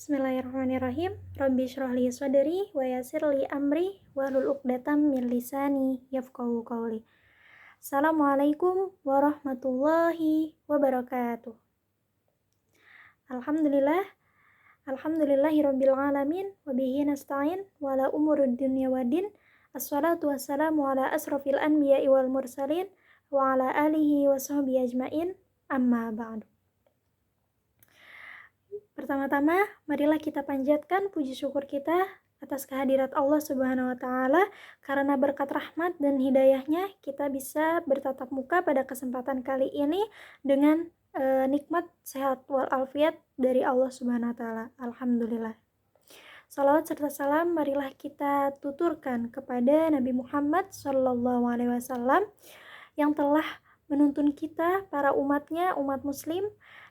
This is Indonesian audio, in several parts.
Bismillahirrahmanirrahim. Rabbi shrah li sadri wa yassir li amri wahlul 'uqdatam min lisani yafqahu qawli. Assalamualaikum warahmatullahi wabarakatuh. Alhamdulillahirabbil alamin wa bihi nasta'in wa la umurud dunya waddin. Assalatu wassalamu ala asrofil anbiya'i wal mursalin wa ala alihi wa sahbihi ajmain. Amma ba'du. Pertama-tama, marilah kita panjatkan puji syukur kita atas kehadirat Allah Subhanahu wa Ta'ala, karena berkat rahmat dan hidayahnya kita bisa bertatap muka pada kesempatan kali ini dengan nikmat sehat walafiat dari Allah Subhanahu wa Ta'ala. Alhamdulillah. Salawat serta salam marilah kita tuturkan kepada Nabi Muhammad SAW yang telah menuntun kita, para umatnya, umat muslim,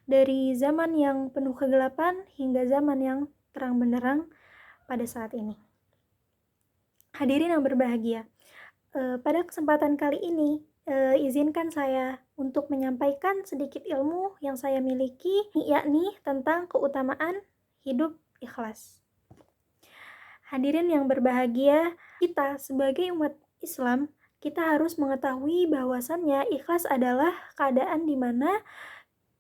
dari zaman yang penuh kegelapan hingga zaman yang terang benderang pada saat ini. Hadirin yang berbahagia, pada kesempatan kali ini izinkan saya untuk menyampaikan sedikit ilmu yang saya miliki, yakni tentang keutamaan hidup ikhlas. Hadirin yang berbahagia, kita sebagai umat Islam, kita harus mengetahui bahwasannya ikhlas adalah keadaan di mana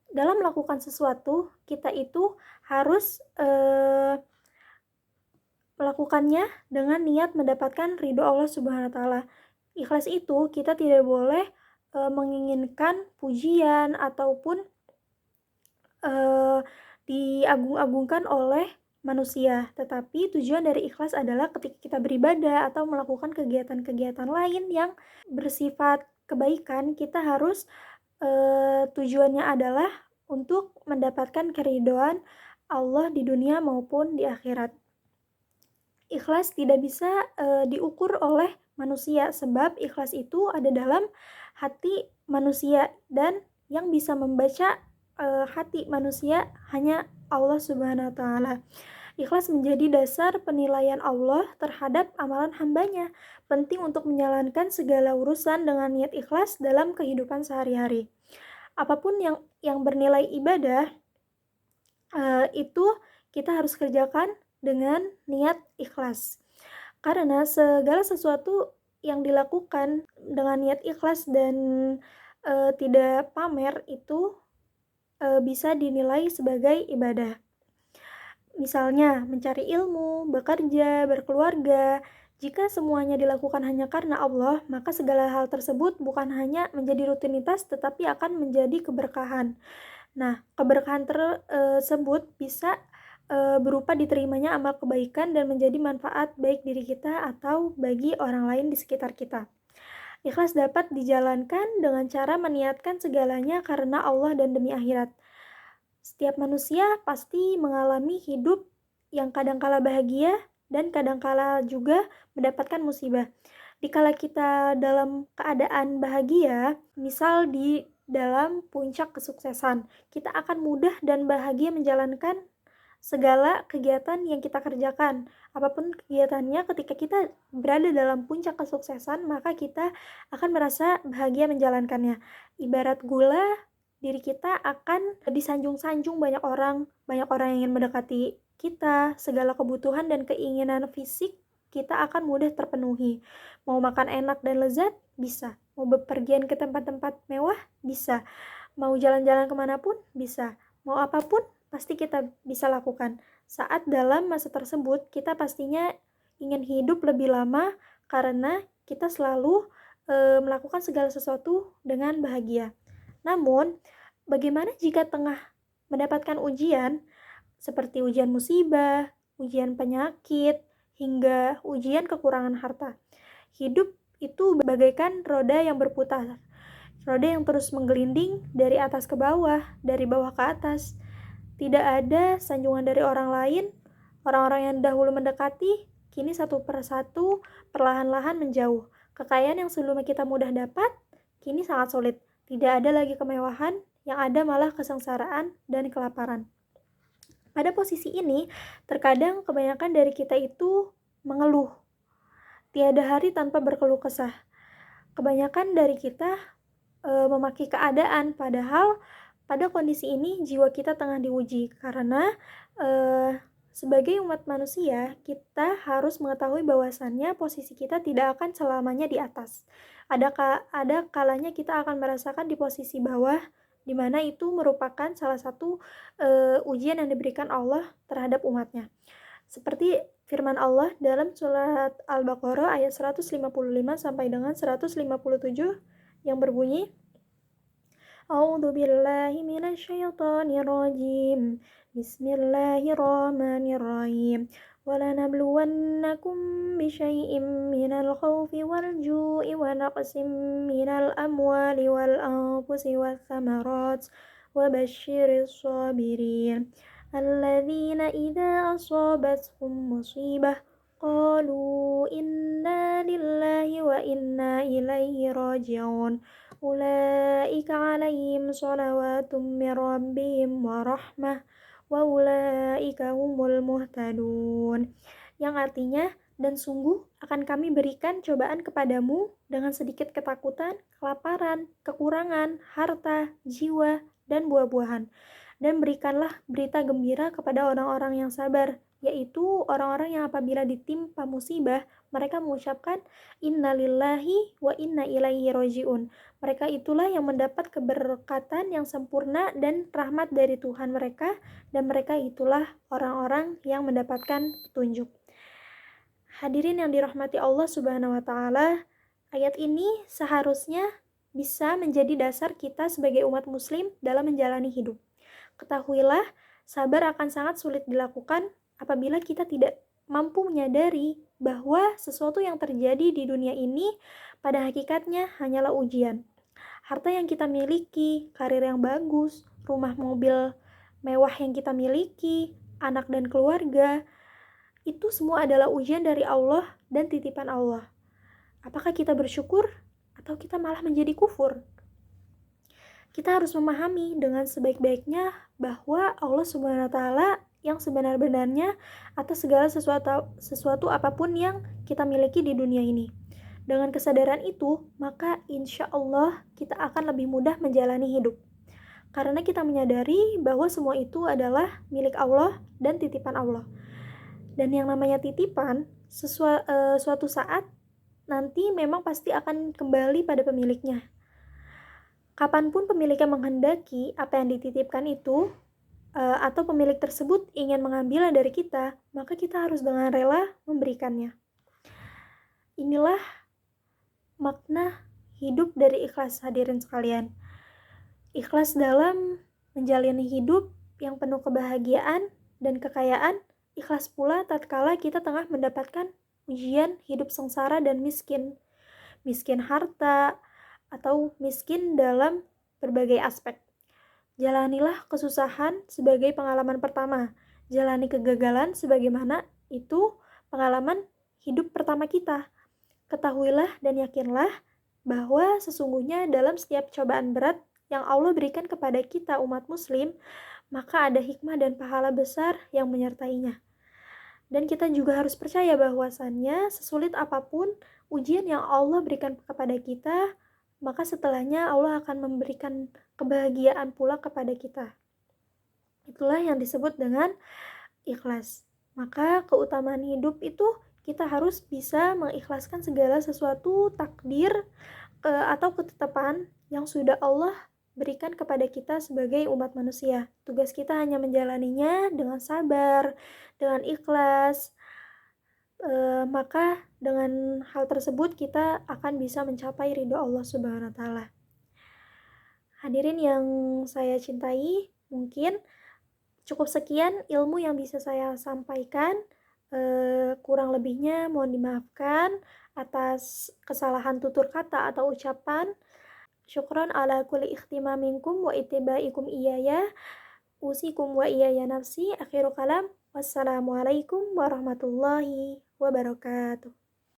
dalam melakukan sesuatu, kita itu harus melakukannya dengan niat mendapatkan ridho Allah Subhanahu wa Ta'ala. Ikhlas itu kita tidak boleh menginginkan pujian ataupun diagung-agungkan oleh manusia. Tetapi tujuan dari ikhlas adalah ketika kita beribadah atau melakukan kegiatan-kegiatan lain yang bersifat kebaikan, kita harus tujuannya adalah untuk mendapatkan keridhaan Allah di dunia maupun di akhirat. Ikhlas tidak bisa diukur oleh manusia, sebab ikhlas itu ada dalam hati manusia, dan yang bisa membaca hati manusia hanya Allah Subhanahu wa Ta'ala. Ikhlas menjadi dasar penilaian Allah terhadap amalan hambanya. Penting untuk menjalankan segala urusan dengan niat ikhlas dalam kehidupan sehari-hari. Apapun yang bernilai ibadah, itu kita harus kerjakan dengan niat ikhlas. Karena segala sesuatu yang dilakukan dengan niat ikhlas dan tidak pamer itu bisa dinilai sebagai ibadah. Misalnya mencari ilmu, bekerja, berkeluarga. Jika semuanya dilakukan hanya karena Allah, maka segala hal tersebut bukan hanya menjadi rutinitas, tetapi akan menjadi keberkahan. Nah, keberkahan tersebut bisa berupa diterimanya amal kebaikan dan menjadi manfaat baik diri kita atau bagi orang lain di sekitar kita. Ikhlas dapat dijalankan dengan cara meniatkan segalanya karena Allah dan demi akhirat. Setiap manusia pasti mengalami hidup yang kadangkala bahagia dan kadangkala juga mendapatkan musibah. Dikala kita dalam keadaan bahagia, misal di dalam puncak kesuksesan, kita akan mudah dan bahagia menjalankan segala kegiatan yang kita kerjakan. Apapun kegiatannya, ketika kita berada dalam puncak kesuksesan, maka kita akan merasa bahagia menjalankannya. Ibarat gula, diri kita akan disanjung-sanjung banyak orang yang ingin mendekati kita, segala kebutuhan dan keinginan fisik kita akan mudah terpenuhi. Mau makan enak dan lezat, bisa. Mau bepergian ke tempat-tempat mewah, bisa. Mau jalan-jalan kemanapun, bisa. Mau apapun, pasti kita bisa lakukan. Saat dalam masa tersebut, kita pastinya ingin hidup lebih lama karena kita selalu melakukan segala sesuatu dengan bahagia. Namun, bagaimana jika tengah mendapatkan ujian, seperti ujian musibah, ujian penyakit, hingga ujian kekurangan harta? Hidup itu bagaikan roda yang berputar. Roda yang terus menggelinding dari atas ke bawah, dari bawah ke atas. Tidak ada sanjungan dari orang lain. Orang-orang yang dahulu mendekati, kini satu persatu perlahan-lahan menjauh. Kekayaan yang sebelumnya kita mudah dapat, kini sangat sulit. Tidak ada lagi kemewahan, yang ada malah kesengsaraan dan kelaparan. Pada posisi ini, terkadang kebanyakan dari kita itu mengeluh. Tiada hari tanpa berkeluh kesah. Kebanyakan dari kita memaki keadaan, padahal pada kondisi ini jiwa kita tengah diuji karena Sebagai umat manusia, kita harus mengetahui bahwasannya posisi kita tidak akan selamanya di atas. Ada kalanya kita akan merasakan di posisi bawah, di mana itu merupakan salah satu ujian yang diberikan Allah terhadap umatnya. Seperti firman Allah dalam surat Al-Baqarah ayat 155 sampai dengan 157 yang berbunyi, A'udzu billahi minasyaitonir rajim. Bismillahirrahmanirrahim. وَلَنَبْلُوَنَّكُمْ بِشَيْءٍ مِّنَ الْخَوْفِ وَالْجُوعِ وَنَقْصٍ مِّنَ الْأَمْوَالِ وَالْأَنفُسِ وَالثَّمَرَاتِ وَبَشِّرِ الصَّابِرِينَ الَّذِينَ إِذَا أَصَابَتْهُمْ مُصِيبَةٌ قَالُوا إِنَّا لِلَّهِ وَإِنَّا إِلَيْهِ راجعون أولئك عليهم صلوات من ربهم ورحمة وأولئك هم المهتدون, yang artinya, dan sungguh akan kami berikan cobaan kepadamu dengan sedikit ketakutan, kelaparan, kekurangan, harta, jiwa, dan buah-buahan. Dan berikanlah berita gembira kepada orang-orang yang sabar, yaitu orang-orang yang apabila ditimpa musibah, mereka mengucapkan Inna lillahi wa inna ilaihi roji'un. Mereka itulah yang mendapat keberkatan yang sempurna dan rahmat dari Tuhan mereka, dan mereka itulah orang-orang yang mendapatkan petunjuk. Hadirin yang dirahmati Allah Subhanahu wa Ta'ala, ayat ini seharusnya bisa menjadi dasar kita sebagai umat Muslim dalam menjalani hidup. Ketahuilah, sabar akan sangat sulit dilakukan apabila kita tidak mampu menyadari bahwa sesuatu yang terjadi di dunia ini pada hakikatnya hanyalah ujian. Harta yang kita miliki, karir yang bagus, rumah mobil mewah yang kita miliki, anak dan keluarga, itu semua adalah ujian dari Allah dan titipan Allah. Apakah kita bersyukur atau kita malah menjadi kufur? Kita harus memahami dengan sebaik-baiknya bahwa Allah Subhanahu wa Ta'ala yang sebenar-benarnya atas segala sesuatu apapun yang kita miliki di dunia ini. Dengan kesadaran itu, maka insya Allah kita akan lebih mudah menjalani hidup. Karena kita menyadari bahwa semua itu adalah milik Allah dan titipan Allah. Dan yang namanya titipan, suatu saat nanti memang pasti akan kembali pada pemiliknya. Kapanpun pemiliknya menghendaki apa yang dititipkan itu, atau pemilik tersebut ingin mengambilnya dari kita, maka kita harus dengan rela memberikannya. Inilah makna hidup dari ikhlas, hadirin sekalian. Ikhlas dalam menjalani hidup yang penuh kebahagiaan dan kekayaan, ikhlas pula tatkala kita tengah mendapatkan ujian hidup sengsara dan miskin harta, atau miskin dalam berbagai aspek. Jalanilah kesusahan sebagai pengalaman pertama. Jalani kegagalan sebagaimana itu pengalaman hidup pertama kita. Ketahuilah dan yakinlah bahwa sesungguhnya dalam setiap cobaan berat yang Allah berikan kepada kita umat muslim, maka ada hikmah dan pahala besar yang menyertainya. Dan kita juga harus percaya bahwasannya sesulit apapun ujian yang Allah berikan kepada kita, maka setelahnya Allah akan memberikan kebahagiaan pula kepada kita. Itulah yang disebut dengan ikhlas. Maka keutamaan hidup itu kita harus bisa mengikhlaskan segala sesuatu takdir atau ketetapan yang sudah Allah berikan kepada kita sebagai umat manusia. Tugas kita hanya menjalaninya dengan sabar, dengan ikhlas, maka dengan hal tersebut kita akan bisa mencapai ridho Allah Subhanahu wa Ta'ala. Hadirin yang saya cintai, mungkin cukup sekian ilmu yang bisa saya sampaikan. Kurang lebihnya mohon dimaafkan atas kesalahan tutur kata atau ucapan. Syukran ala kulli ikhtimaminkum wa ittibaikum iyaya. Usikum wa iyaya nafsi. Akhiru kalam. Wassalamualaikum warahmatullahi wabarakatuh.